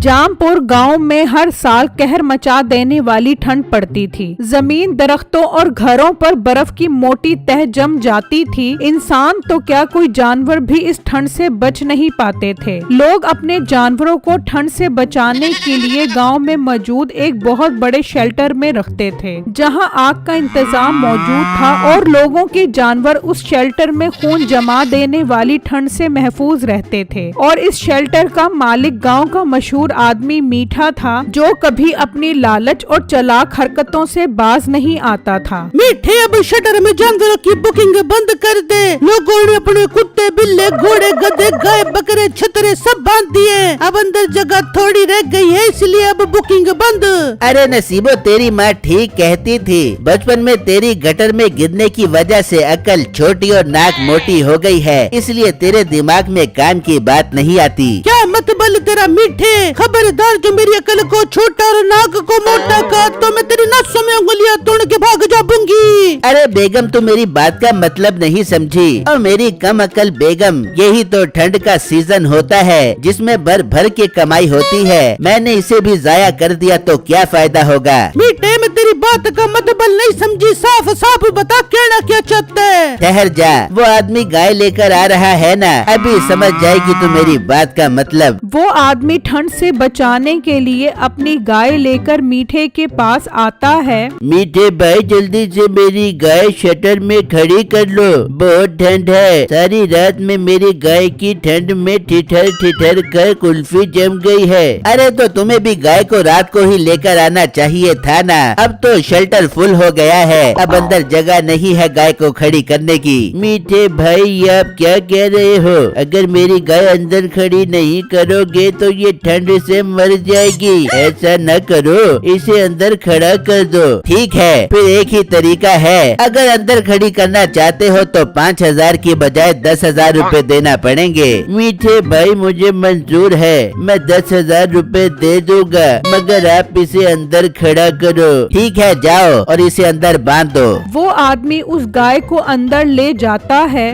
जामपुर गांव में हर साल कहर मचा देने वाली ठंड पड़ती थी। जमीन, दरख्तों और घरों पर बर्फ की मोटी तह जम जाती थी। इंसान तो क्या कोई जानवर भी इस ठंड से बच नहीं पाते थे। लोग अपने जानवरों को ठंड से बचाने के लिए गांव में मौजूद एक बहुत बड़े शेल्टर में रखते थे, जहां आग का इंतजाम मौजूद था और लोगों के जानवर उस शेल्टर में खून जमा देने वाली ठंड से महफूज रहते थे। और इस शेल्टर का मालिक गाँव का मशहूर आदमी मीठा था, जो कभी अपनी लालच और चालाक हरकतों से बाज नहीं आता था। मीठे, अब शटर में जानवरों की बुकिंग बंद कर दे। लोगों ने अपने कुत्ते, बिल्ले, घोड़े, गधे, गाय, बकरे, छतरे सब बांध दिए। अब अंदर जगह थोड़ी रह गई है, इसलिए अब बुकिंग बंद। अरे नसीबो, तेरी माँ ठीक कहती थी। बचपन में तेरी गटर में गिरने की वजह से अकल छोटी और नाक मोटी हो गई है, इसलिए तेरे दिमाग में काम की बात नहीं आती। क्या मतबल तेरा मीठे? खबरदार, जो मेरी अकल को छोटा और नाक को मोटा का, तो मैं तेरी नसों में उंगलियां तोड़ के भाग जाऊंगी। अरे बेगम, तू मेरी बात का मतलब नहीं समझी। और मेरी कम अकल बेगम, यही तो ठंड का सीजन होता है जिसमें भर भर के कमाई होती है। मैंने इसे भी जाया कर दिया तो क्या फायदा होगा। मीठे, मैं तेरी बात का मतलब नहीं समझी। साफ साफ बता, कहना क्या चाहता है? ठहर जा, वो आदमी गाय लेकर आ रहा है ना, अभी समझ जाएगी तू मेरी बात का मतलब। वो आदमी ठंड से बचाने के लिए अपनी गाय लेकर मीठे के पास आता है। मीठे भाई, जल्दी से मेरी गाय शटर में खड़ी कर लो, बहुत ठंड है। सारी रात में मेरी गाय की ठंड में ठिठर ठिठर कर कुल्फी जम गई है। अरे तो तुम्हें भी गाय को रात को ही लेकर आना चाहिए था ना। अब तो शेल्टर फुल हो गया है, अब अंदर जगह नहीं है गाय को खड़ी करने की। मीठे भाई, आप क्या कह रहे हो? अगर मेरी गाय अंदर खड़ी नहीं करोगे तो ये ठंड से मर जाएगी। ऐसा न करो, इसे अंदर खड़ा कर दो। ठीक है, फिर एक ही तरीका है। अगर अंदर खड़ी करना चाहते हो तो 5,000 की बजाय 10,000 रूपए देना पड़ेंगे। मीठे भाई, मुझे मंजूर है, मैं 10,000 रूपए दे दूंगा, मगर आप इसे अंदर खड़ा करो। ठीक है, जाओ और इसे अंदर बांध दो। वो आदमी उस गाय को अंदर ले जाता है।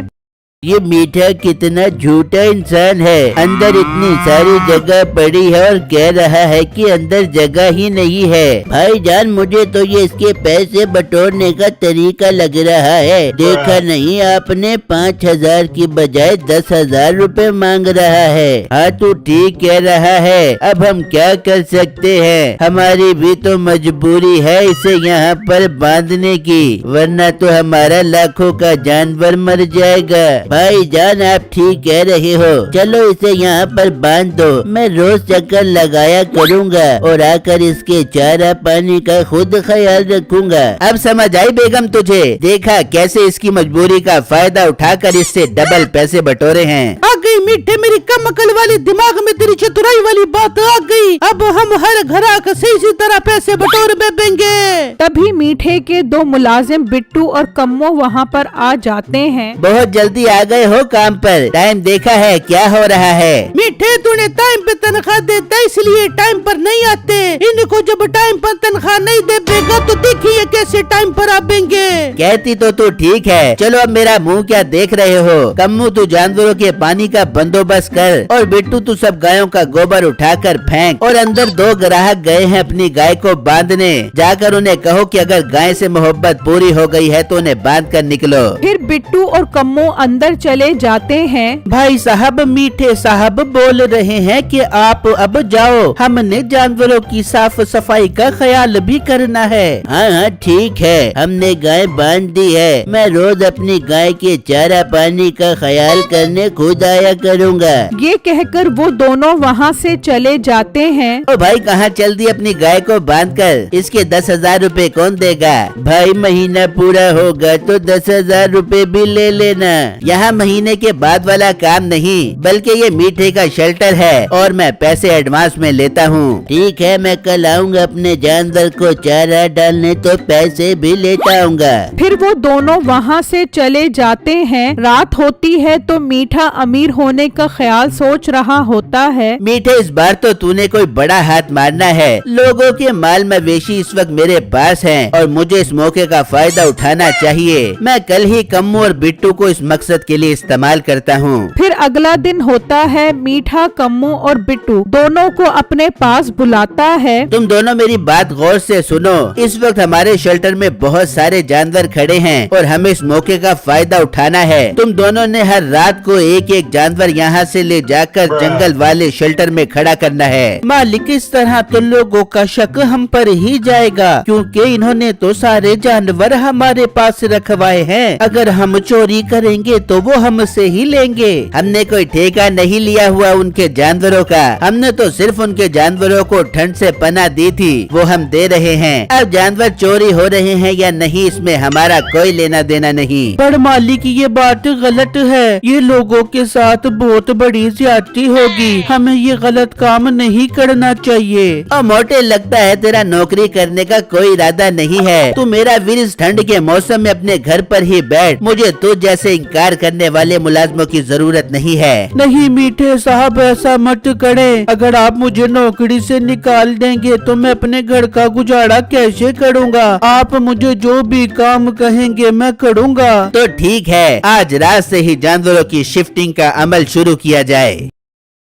ये मीठा कितना झूठा इंसान है। अंदर इतनी सारी जगह पड़ी है और कह रहा है कि अंदर जगह ही नहीं है। भाईजान, मुझे तो ये इसके पैसे बटोरने का तरीका लग रहा है। देखा नहीं आपने, 5,000 की बजाय 10,000 रूपए मांग रहा है। हाँ, तू ठीक कह रहा है। अब हम क्या कर सकते हैं? हमारी भी तो मजबूरी है इसे यहाँ पर बांधने की, वरना तो हमारा लाखों का जानवर मर जाएगा। भाईजान, आप ठीक कह रहे हो, चलो इसे यहाँ पर बांध दो। मैं रोज चक्कर लगाया करूँगा और आकर इसके चारा पानी का खुद ख्याल रखूंगा। अब समझ आई बेगम तुझे? देखा कैसे इसकी मजबूरी का फायदा उठाकर इससे डबल पैसे बटोरे हैं। आ गई मीठे, मेरी कम अकल वाले दिमाग में तेरी चतुराई वाली बात आ गई। अब हम हर ग्राहक से इसी तरह पैसे बटोर बेचेंगे। तभी मीठे के दो मुलाजिम बिट्टू और कम्मो वहाँ पर आ जाते हैं। बहुत जल्दी आ गए हो काम पर, टाइम देखा है क्या हो रहा है? मीठे, तूने टाइम पे तनख्वाह देता इसलिए टाइम पर नहीं आते। इनको जब टाइम पर तनख्वाह नहीं दे देगा तो देखिए कैसे टाइम पर आएंगे। कहती तो तू ठीक है। चलो अब मेरा मुंह क्या देख रहे हो? कम्मू, तू जानवरों के पानी का बंदोबस्त कर और बिट्टू तू सब गायों का गोबर उठाकर फेंक। और अंदर 2 ग्राहक गए हैं अपनी गाय को बांधने, जाकर उन्हें कहो कि अगर गाय से मोहब्बत पूरी हो गई है तो उन्हें बांध कर निकलो। फिर बिट्टू और कम्मो अंदर चले जाते हैं। भाई साहब, मीठे साहब बोल रहे हैं कि आप अब जाओ, हमने जानवरों की साफ सफाई का ख्याल भी करना है। हाँ हाँ ठीक है, हमने गाय बांध दी है। मैं रोज अपनी गाय के चारा पानी का ख्याल करने खुद आया करूँगा। ये कहकर वो दोनों वहाँ से चले जाते हैं। ओ भाई, कहाँ चल दी अपनी गाय को बांधकर? इसके 10,000 रूपए कौन देगा? भाई, महीना पूरा होगा तो 10,000 रूपए भी ले लेना। यहाँ महीने के बाद वाला काम नहीं, बल्कि ये मीठे का शेल्टर है और मैं पैसे एडवांस में लेता हूँ। ठीक है, मैं कल आऊँगा अपने जानवर को चारा डालने तो पैसे भी लेता आऊँगा। फिर वो दोनों वहाँ से चले जाते हैं। रात होती है तो मीठा अमीर होने का ख्याल सोच रहा होता है। मीठे, इस बार तो तूने कोई बड़ा हाथ मारना है। लोगों के माल मवेशी इस वक्त मेरे पास हैं और मुझे इस मौके का फायदा उठाना चाहिए। मैं कल ही कम्मू और बिट्टू को इस मकसद के लिए इस्तेमाल करता हूँ। फिर अगला दिन होता है। मीठा कम्मू और बिट्टू दोनों को अपने पास बुलाता है। तुम दोनों मेरी बात गौर से सुनो। इस वक्त हमारे शेल्टर में बहुत सारे जानवर खड़े हैं और हमें इस मौके का फायदा उठाना है। तुम दोनों ने हर रात को एक एक जानवर यहाँ से ले जाकर जंगल वाले शेल्टर में खड़ा करना है। मालिक, इस तरह तो लोगों का शक हम पर ही जाएगा, क्योंकि इन्होंने तो सारे जानवर हमारे पास रखवाए हैं। अगर हम चोरी करेंगे तो वो हमसे ही लेंगे। हमने कोई ठेका नहीं लिया हुआ उनके जानवरों का। हमने तो सिर्फ उनके जानवरों को ठंड से पनाह दी थी, वो हम दे रहे हैं। अब जानवर चोरी हो रहे हैं या नहीं, इसमें हमारा कोई लेना देना नहीं। पर मालिक, ये बात गलत है। ये लोगों के साथ बहुत बड़ी ज्यादती होगी। हमें ये गलत काम नहीं करना चाहिए। और मोटे, लगता है तेरा नौकरी करने का कोई इरादा नहीं है। तू मेरा वीर इस ठंड के मौसम में अपने घर पर ही बैठ। मुझे तुझ जैसे इनकार करने वाले मुलाजमों की जरूरत नहीं है। नहीं मीठे साहब, ऐसा मत करें। अगर आप मुझे नौकरी से निकाल देंगे तो मैं अपने घर का गुजारा कैसे करूँगा? आप मुझे जो भी काम कहेंगे मैं करूँगा। तो ठीक है, आज रात से ही जानवरों की शिफ्टिंग का अमल शुरू किया जाए।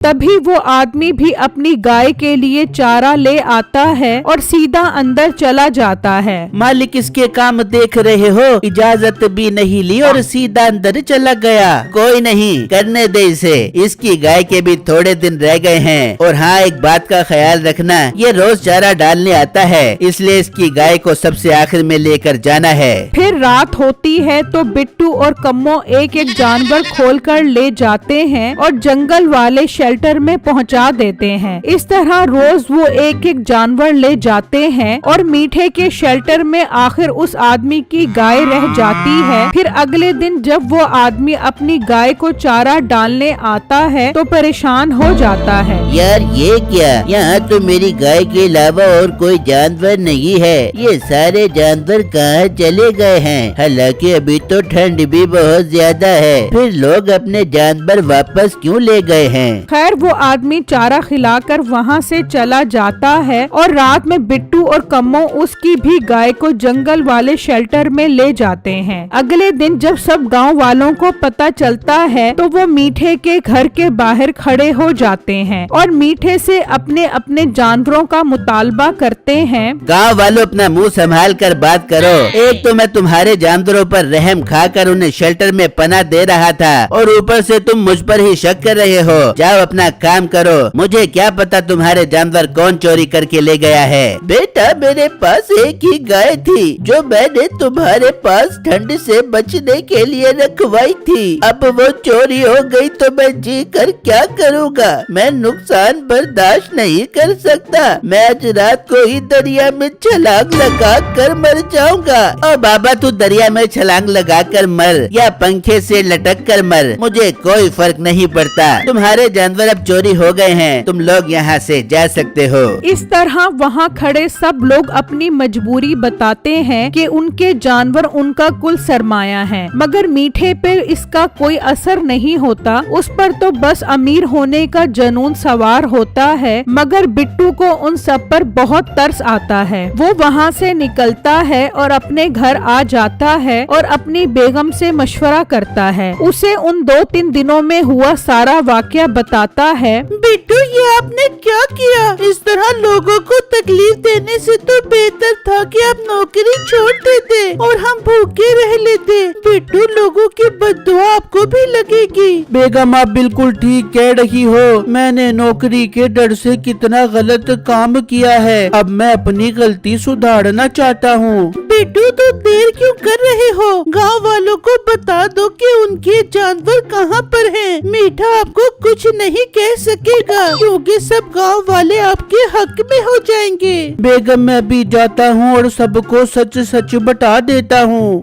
तभी वो आदमी भी अपनी गाय के लिए चारा ले आता है और सीधा अंदर चला जाता है। मालिक, इसके काम देख रहे हो, इजाजत भी नहीं ली और सीधा अंदर चला गया। कोई नहीं, करने दे इसे। इसकी गाय के भी थोड़े दिन रह गए हैं। और हाँ, एक बात का ख्याल रखना, ये रोज चारा डालने आता है, इसलिए इसकी गाय को सबसे आखिर में लेकर जाना है। फिर रात होती है तो बिट्टू और कम्मो एक एक जानवर खोलकर ले जाते हैं और जंगल वाले शेल्टर में पहुंचा देते हैं। इस तरह रोज वो एक एक जानवर ले जाते हैं और मीठे के शेल्टर में आखिर उस आदमी की गाय रह जाती है। फिर अगले दिन जब वो आदमी अपनी गाय को चारा डालने आता है तो परेशान हो जाता है। यार, ये क्या? यहाँ तो मेरी गाय के अलावा और कोई जानवर नहीं है। ये सारे जानवर कहाँ चले गए हैं? हालांकि अभी तो ठंड भी बहुत ज्यादा है, फिर लोग अपने जानवर वापस क्यों ले गए हैं? खैर, वो आदमी चारा खिलाकर वहाँ से चला जाता है और रात में बिट्टू और कम्मो उसकी भी गाय को जंगल वाले शेल्टर में ले जाते हैं। अगले दिन जब सब गांव वालों को पता चलता है तो वो मीठे के घर के बाहर खड़े हो जाते हैं और मीठे से अपने अपने जानवरों का मुतालबा करते हैं। गाँव वालों, अपना मुंह संभाल कर बात करो। एक तो मैं तुम्हारे जानवरों पर रहम खाकर उन्हें शेल्टर में पनाह दे रहा था और ऊपर से तुम मुझ पर ही शक कर रहे हो। जाओ अपना काम करो। मुझे क्या पता तुम्हारे जानवर कौन चोरी करके ले गया है। बेटा, मेरे पास एक ही गाय थी जो मैंने तुम्हारे पास ठंड से बचने के लिए रखवाई थी। अब वो चोरी हो गई तो मैं जी कर क्या करूँगा? मैं नुकसान बर्दाश्त नहीं कर सकता। मैं आज रात को ही दरिया में छलांग लगा कर मर जाऊंगा। और बाबा, तू दरिया में छलांग लगा कर मर या पंखे से लटक कर मर, मुझे कोई फर्क नहीं पड़ता। तुम्हारे जानवर अब चोरी हो गए हैं, तुम लोग यहाँ से जा सकते हो। इस तरह वहाँ खड़े सब लोग अपनी मजबूरी बताते हैं कि उनके जानवर उनका कुल सरमाया है, मगर मीठे पे इसका कोई असर नहीं होता। उस पर तो बस अमीर होने का जुनून सवार होता है। मगर बिट्टू को उन सब पर बहुत तरस आता है। वो वहाँ से निकलता है और अपने घर आ जाता है और अपनी बेगम से मशवरा करता है। उसे उन 2-3 दिनों में हुआ सारा वाकया बताता है। बिट्टू, ये आपने क्या किया? इस तरह लोगों को तकलीफ देने से तो बेहतर था कि आप नौकरी छोड़ देते और हम भूखे रह लेते। बिट्टू, लोगों की बद्दुआ आपको भी लगेगी। बेगम, आप बिल्कुल ठीक कह रही हो। मैंने नौकरी के डर से कितना गलत काम किया है। अब मैं अपनी गलती सुधारना चाहता हूँ। बिट्टू, तो देर क्यों कर रहे हो? गाँव वालों को बता दो कि उनके जानवर कहाँ पर हैं। मीठा आपको कुछ नहीं कह सकेगा क्योंकि सब गांव वाले आपके हक में हो जाएंगे। बेगम, मैं भी जाता हूँ और सबको सच सच बता देता हूँ।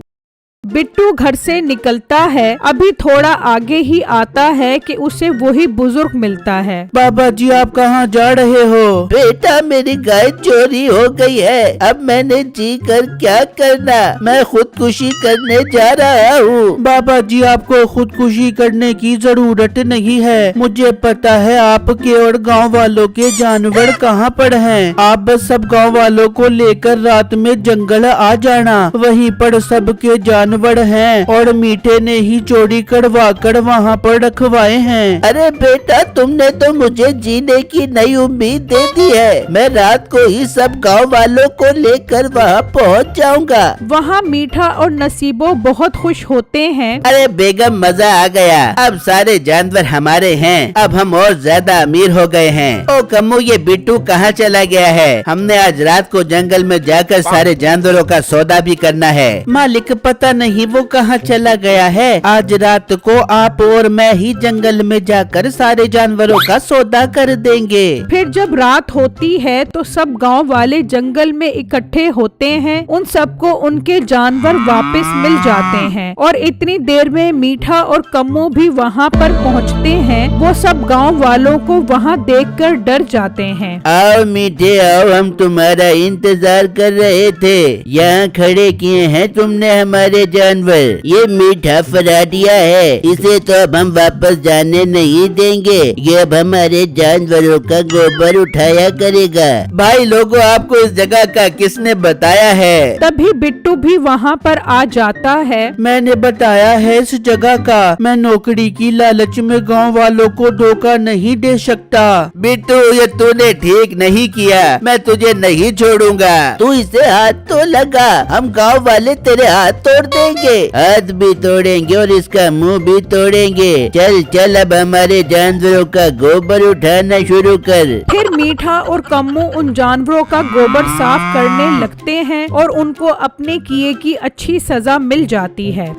बिट्टू घर से निकलता है। अभी थोड़ा आगे ही आता है कि उसे वही बुजुर्ग मिलता है। बाबा जी आप कहाँ जा रहे हो? बेटा मेरी गाय चोरी हो गई है, अब मैंने जी कर क्या करना, मैं खुदकुशी करने जा रहा हूँ। बाबा जी आपको खुदकुशी करने की जरूरत नहीं है, मुझे पता है आपके और गांव वालों के जानवर कहाँ पर हैं। आप बस सब गांव वालों को लेकर रात में जंगल आ जाना, वहीं पर सबके जानवर हैं और मीठे ने ही चोरी करवा कर वहाँ पर रखवाए हैं। अरे बेटा तुमने तो मुझे जीने की नई उम्मीद दे दी है, मैं रात को ही सब गांव वालों को लेकर वहाँ पहुँच जाऊंगा। वहाँ मीठा और नसीबो बहुत खुश होते हैं। अरे बेगम मजा आ गया, अब सारे जानवर हमारे हैं, अब हम और ज्यादा अमीर हो गए हैं। ओ कम्मू ये बिट्टू कहाँ चला गया है? हमने आज रात को जंगल में जाकर सारे जानवरों का सौदा भी करना है। मालिक पता नहीं वो कहाँ चला गया है, आज रात को आप और मैं ही जंगल में जाकर सारे जानवरों का सौदा कर देंगे। फिर जब रात होती है तो सब गांव वाले जंगल में इकट्ठे होते हैं। उन सबको उनके जानवर वापस मिल जाते हैं और इतनी देर में मीठा और कम्मू भी वहाँ पर पहुँचते हैं। वो सब गांव वालों को वहाँ देखकर डर जाते हैं। आओ मीठे आओ, हम तुम्हारा इंतजार कर रहे थे, यहाँ खड़े किए हैं तुमने हमारे जानवर। ये मीठा फराटिया है, इसे तो अब हम वापस जाने नहीं देंगे, ये अब हमारे जानवरों का गोबर उठाया करेगा। भाई लोगों आपको इस जगह का किसने बताया है? तभी बिट्टू भी वहाँ पर आ जाता है। मैंने बताया है इस जगह का, मैं नौकरी की लालच में गांव वालों को धोखा नहीं दे सकता। बिट्टू ये तूने ठीक नहीं किया, मैं तुझे नहीं छोड़ूंगा। तू इसे हाथ तो लगा, हम गांव वाले तेरे हाथ तोड़ देंगे, हाथ भी तोड़ेंगे और इसका मुंह भी तोड़ेंगे। चल चल अब हमारे जानवरों का गोबर उठाना शुरू कर। फिर मीठा और कम्मू उन जानवरों का गोबर साफ करने लगते हैं और उनको अपने किए की अच्छी सजा मिल जाती है।